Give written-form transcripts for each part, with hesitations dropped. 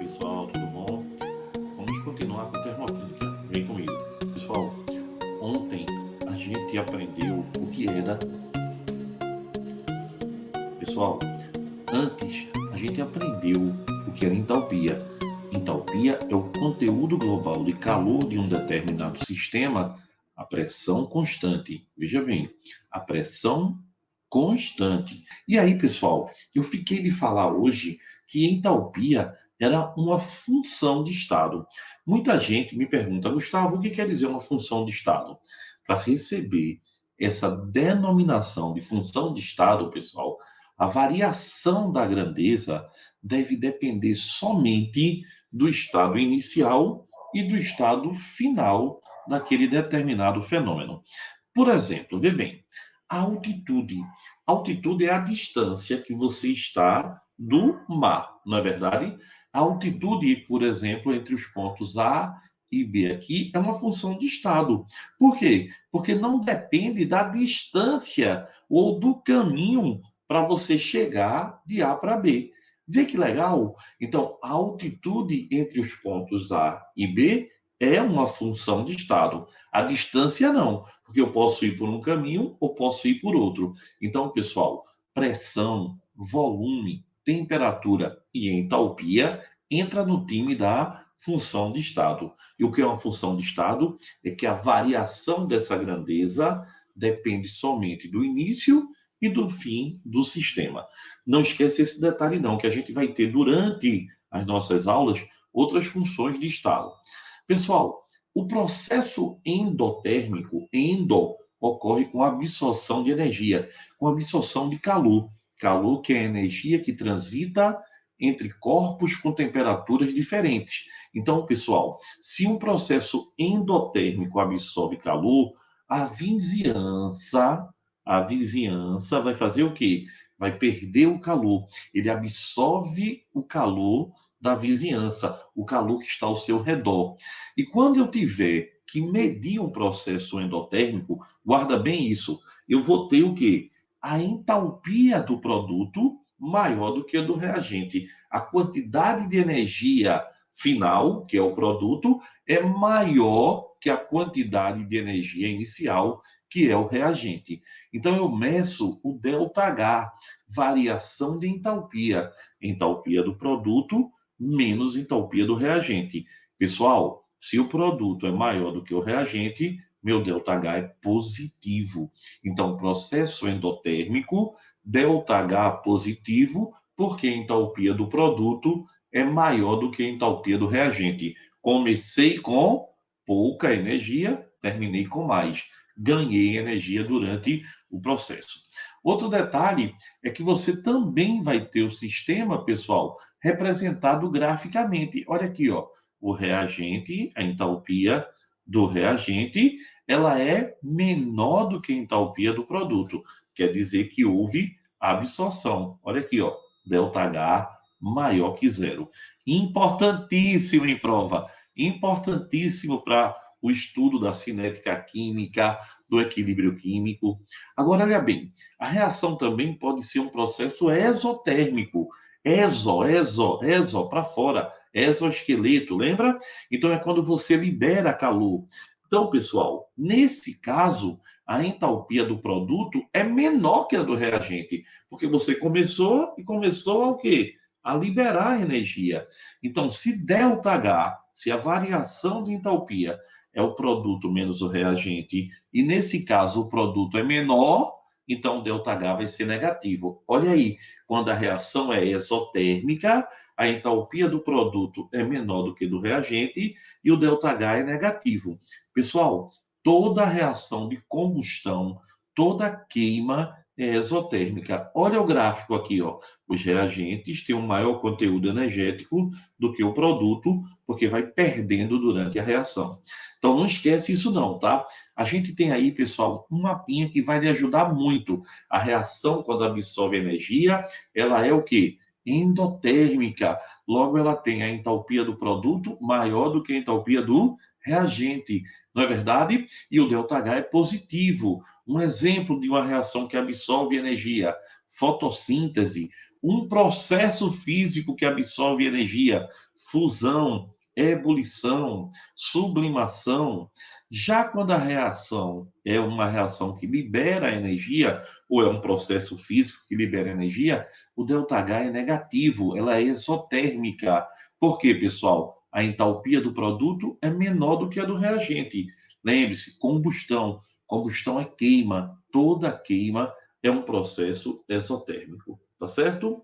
pessoal, tudo bom? Vamos continuar com termodinâmica. Vem comigo. Pessoal, ontem a gente aprendeu o que era. Pessoal, antes a gente aprendeu o que era entalpia. Entalpia é o conteúdo global de calor de um determinado sistema a pressão constante. Veja bem, a pressão constante. E aí, pessoal, eu fiquei de falar hoje que entalpia era uma função de estado. Muita gente me pergunta, Gustavo, o que quer dizer uma função de estado? Para se receber essa denominação de função de estado, pessoal, a variação da grandeza deve depender somente do estado inicial e do estado final daquele determinado fenômeno. Por exemplo, vê bem, a altitude. A altitude é a distância que você está do mar, não é verdade? A altitude, por exemplo, entre os pontos A e B aqui é uma função de estado. Por quê? Porque não depende da distância ou do caminho para você chegar de A para B. Vê que legal? Então, a altitude entre os pontos A e B é uma função de estado. A distância não, porque eu posso ir por um caminho ou posso ir por outro. Então, pessoal, pressão, volume, temperatura e entalpia entra no time da função de estado. E o que é uma função de estado? É que a variação dessa grandeza depende somente do início e do fim do sistema. Não esquece esse detalhe não, que a gente vai ter durante as nossas aulas outras funções de estado. Pessoal, o processo endotérmico, ocorre com a absorção de energia, com a absorção de calor. Calor que é a energia que transita entre corpos com temperaturas diferentes. Então, pessoal, se um processo endotérmico absorve calor, a vizinhança, a vizinhança vai fazer o quê? Vai perder o calor. Ele absorve o calor da vizinhança, o calor que está ao seu redor. E quando eu tiver que medir um processo endotérmico, guarda bem isso, eu vou ter o quê? A entalpia do produto maior do que a do reagente. A quantidade de energia final, que é o produto, é maior que a quantidade de energia inicial, que é o reagente. Então, eu meço o ΔH, variação de entalpia. Entalpia do produto menos entalpia do reagente. Pessoal, se o produto é maior do que o reagente, meu ΔH é positivo. Então, processo endotérmico, ΔH positivo, porque a entalpia do produto é maior do que a entalpia do reagente. Comecei com pouca energia, terminei com mais. Ganhei energia durante o processo. Outro detalhe é que você também vai ter o sistema, pessoal, representado graficamente. Olha aqui, ó, o reagente, a entalpia do reagente, ela é menor do que a entalpia do produto. Quer dizer que houve absorção. Olha aqui, ó, ΔH maior que zero. Importantíssimo em prova, importantíssimo para o estudo da cinética química, do equilíbrio químico. Agora, olha bem, a reação também pode ser um processo exotérmico. Exo, para fora, exoesqueleto, lembra? Então é quando você libera calor. Então, pessoal, nesse caso, a entalpia do produto é menor que a do reagente, porque você começou a o quê? A liberar energia. Então, se ΔH, se a variação de entalpia é o produto menos o reagente, e nesse caso o produto é menor, então o ΔH vai ser negativo. Olha aí, quando a reação é exotérmica, a entalpia do produto é menor do que do reagente e o ΔH é negativo. Pessoal, toda reação de combustão, toda queima é exotérmica. Olha o gráfico aqui, ó. Os reagentes têm um maior conteúdo energético do que o produto, porque vai perdendo durante a reação. Então não esquece isso não, tá? A gente tem aí, pessoal, um mapinha que vai lhe ajudar muito. A reação, quando absorve energia, ela é o quê? Endotérmica. Logo, ela tem a entalpia do produto maior do que a entalpia do reagente. Não é verdade? E o ΔH é positivo. Um exemplo de uma reação que absorve energia, fotossíntese. um processo físico que absorve energia, fusão, ebulição, sublimação. Já quando a reação é uma reação que libera energia, ou é um processo físico que libera energia, o ΔH é negativo, ela é exotérmica. Por quê, pessoal? A entalpia do produto é menor do que a do reagente. Lembre-se, combustão. Combustão é queima. Toda queima é um processo exotérmico. Tá certo?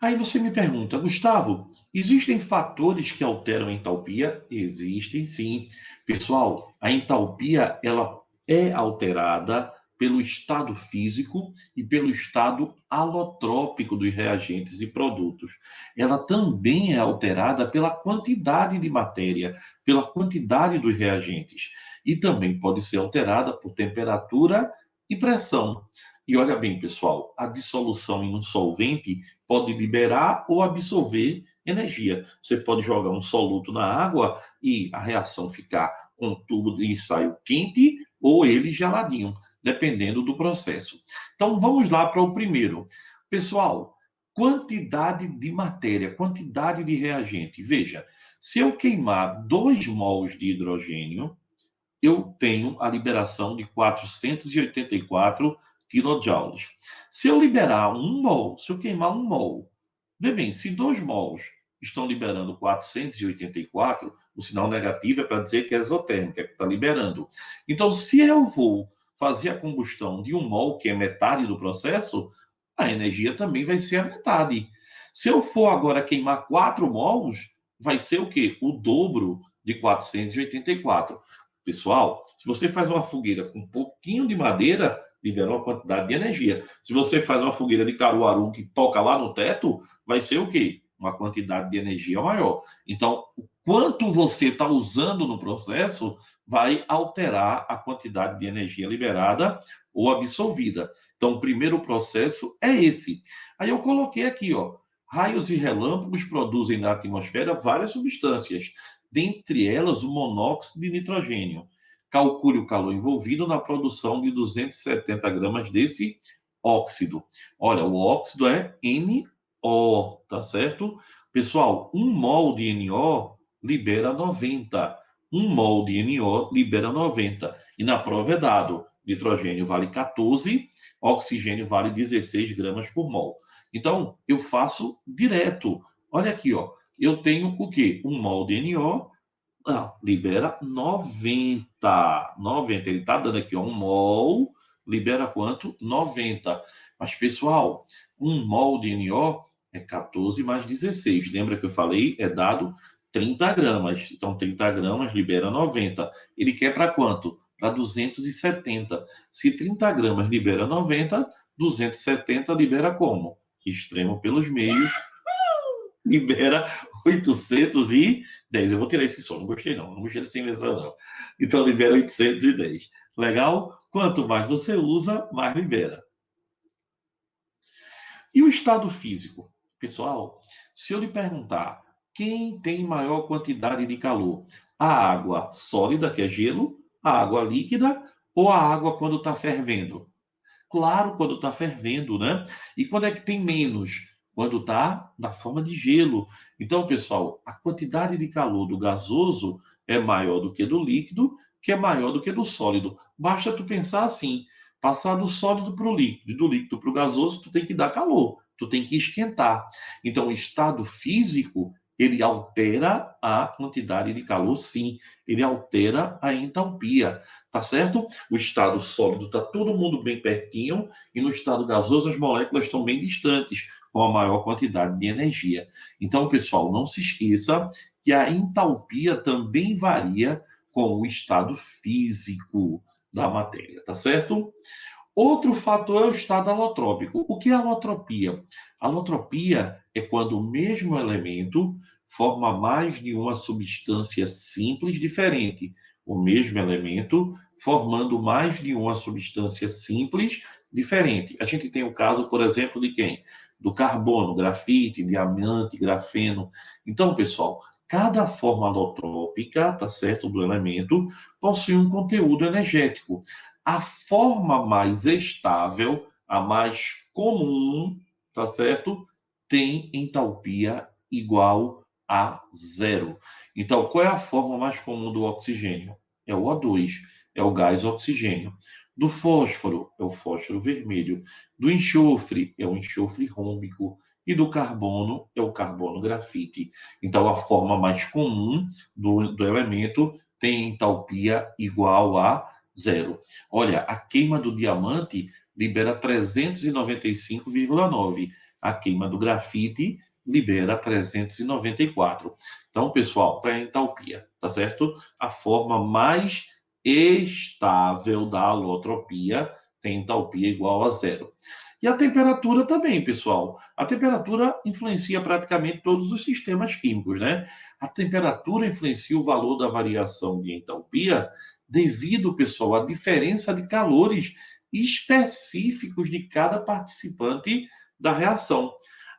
Aí você me pergunta, Gustavo, existem fatores que alteram a entalpia? Existem sim. Pessoal, a entalpia ela é alterada pelo estado físico e pelo estado alotrópico dos reagentes e produtos. Ela também é alterada pela quantidade de matéria, pela quantidade dos reagentes. E também pode ser alterada por temperatura e pressão. E olha bem, pessoal, a dissolução em um solvente pode liberar ou absorver energia. Você pode jogar um soluto na água e a reação ficar com um tubo de ensaio quente ou ele geladinho, dependendo do processo. Então vamos lá para o primeiro. Pessoal, quantidade de matéria, quantidade de reagente. Veja, se eu queimar 2 mols de hidrogênio, eu tenho a liberação de 484 quilojoules. Se eu liberar 1 mol, se eu queimar 1 mol, vê bem, se 2 mols estão liberando 484, o sinal negativo é para dizer que é exotérmica, que está liberando. Então, se eu vou fazer a combustão de 1 mol, que é metade do processo, a energia também vai ser a metade. Se eu for agora queimar 4 mols, vai ser o quê? O dobro de 484. Pessoal, se você faz uma fogueira com um pouquinho de madeira, libera uma quantidade de energia. Se você faz uma fogueira de caruaru que toca lá no teto, vai ser o quê? Uma quantidade de energia maior. Então, o quanto você está usando no processo vai alterar a quantidade de energia liberada ou absorvida. Então, o primeiro processo é esse. Aí eu coloquei aqui, ó, raios e relâmpagos produzem na atmosfera várias substâncias, dentre elas o monóxido de nitrogênio. Calcule o calor envolvido na produção de 270 gramas desse óxido. Olha, o óxido é NO, tá certo? Pessoal, 1 mol de NO libera 90. 1 mol de NO libera 90. E na prova é dado, nitrogênio vale 14, oxigênio vale 16 gramas por mol. Então, eu faço direto. Olha aqui, ó. Eu tenho o quê? 1 mol de NO, libera 90. 90. Ele está dando aqui, ó, 1 mol, libera quanto? 90. Mas, pessoal, 1 mol de NO é 14 mais 16. Lembra que eu falei? É dado 30 gramas. Então, 30 gramas libera 90. Ele quer para quanto? Para 270. Se 30 gramas libera 90, 270 libera como? Extremo pelos meios, libera 810. Eu vou tirar esse som, não gostei não. Não gostei dessa invenção, não. Então libera 810. Legal? Quanto mais você usa, mais libera. E o estado físico? Pessoal, se eu lhe perguntar quem tem maior quantidade de calor, a água sólida, que é gelo, a água líquida ou a água quando está fervendo? Claro, quando está fervendo, né? E quando é que tem menos? Quando está na forma de gelo. Então, pessoal, a quantidade de calor do gasoso é maior do que do líquido, que é maior do que do sólido. Basta tu pensar assim, passar do sólido para o líquido, do líquido para o gasoso, tu tem que dar calor, tu tem que esquentar. Então, o estado físico, ele altera a quantidade de calor, sim. Ele altera a entalpia, tá certo? O estado sólido está todo mundo bem pertinho e no estado gasoso as moléculas estão bem distantes, com a maior quantidade de energia. Então, pessoal, não se esqueça que a entalpia também varia com o estado físico da matéria, tá certo? Outro fator é o estado alotrópico. O que é alotropia? Alotropia é quando o mesmo elemento forma mais de uma substância simples diferente. O mesmo elemento formando mais de uma substância simples diferente. A gente tem o caso, por exemplo, de quem? Do carbono, grafite, diamante, grafeno. Então, pessoal, cada forma alotrópica, tá certo, do elemento, possui um conteúdo energético. A forma mais estável, a mais comum, tá certo? Tem entalpia igual a zero. Então, qual é a forma mais comum do oxigênio? É o O2, é o gás oxigênio. Do fósforo, é o fósforo vermelho. Do enxofre, é o enxofre rômbico. E do carbono, é o carbono grafite. Então, a forma mais comum do elemento tem entalpia igual a zero. Olha, a queima do diamante libera 395,9. A queima do grafite libera 394. Então, pessoal, para a entalpia, tá certo? A forma mais estável da alotropia tem entalpia igual a zero. E a temperatura também, pessoal. A temperatura influencia praticamente todos os sistemas químicos, né? A temperatura influencia o valor da variação de entalpia devido, pessoal, à diferença de calores específicos de cada participante da reação.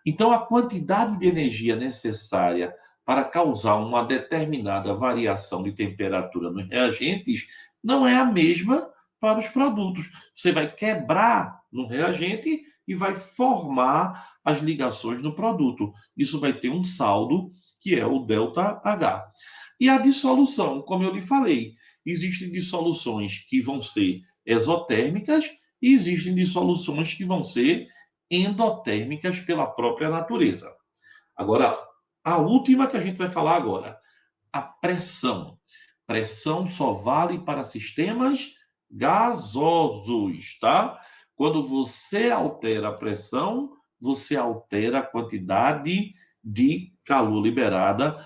Então, a quantidade de energia necessária para causar uma determinada variação de temperatura nos reagentes não é a mesma para os produtos. Você vai quebrar no reagente e vai formar as ligações no produto. Isso vai ter um saldo que é o ΔH. E a dissolução, como eu lhe falei, existem dissoluções que vão ser exotérmicas e existem dissoluções que vão ser endotérmicas pela própria natureza. Agora, a última que a gente vai falar agora, a pressão. Pressão só vale para sistemas gasosos, tá? Quando você altera a pressão, você altera a quantidade de calor liberada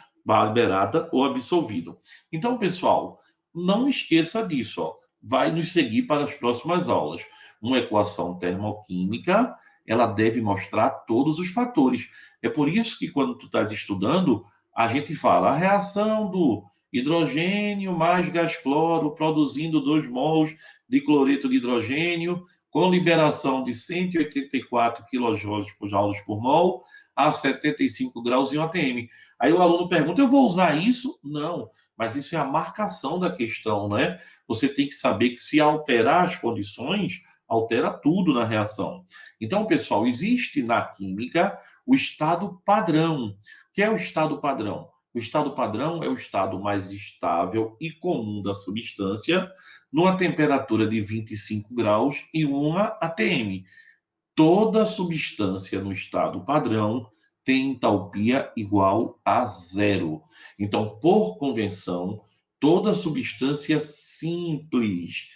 ou absorvido. Então, pessoal, não esqueça disso, ó. Vai nos seguir para as próximas aulas. Uma equação termoquímica, ela deve mostrar todos os fatores. É por isso que quando tu estás estudando, a gente fala a reação do hidrogênio mais gás cloro produzindo 2 mols de cloreto de hidrogênio com liberação de 184 kJ por mol a 75 graus em ATM. Aí o aluno pergunta, eu vou usar isso? Não, mas isso é a marcação da questão, né? Você tem que saber que se alterar as condições, altera tudo na reação. Então, pessoal, existe na química o estado padrão. O que é o estado padrão? O estado padrão é o estado mais estável e comum da substância, numa temperatura de 25 graus e 1 atm. Toda substância no estado padrão tem entalpia igual a zero. Então, por convenção, toda substância simples,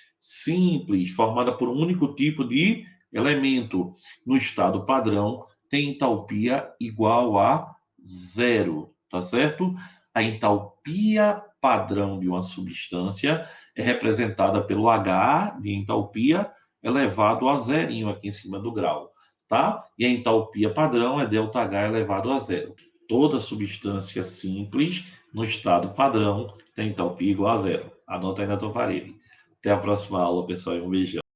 formada por um único tipo de elemento no estado padrão, tem entalpia igual a zero, tá certo? A entalpia padrão de uma substância é representada pelo H de entalpia elevado a zerinho aqui em cima do grau, tá? E a entalpia padrão é ΔH elevado a zero. Toda substância simples no estado padrão tem entalpia igual a zero. Anota aí na tua parede. Até a próxima aula, pessoal, e um beijão.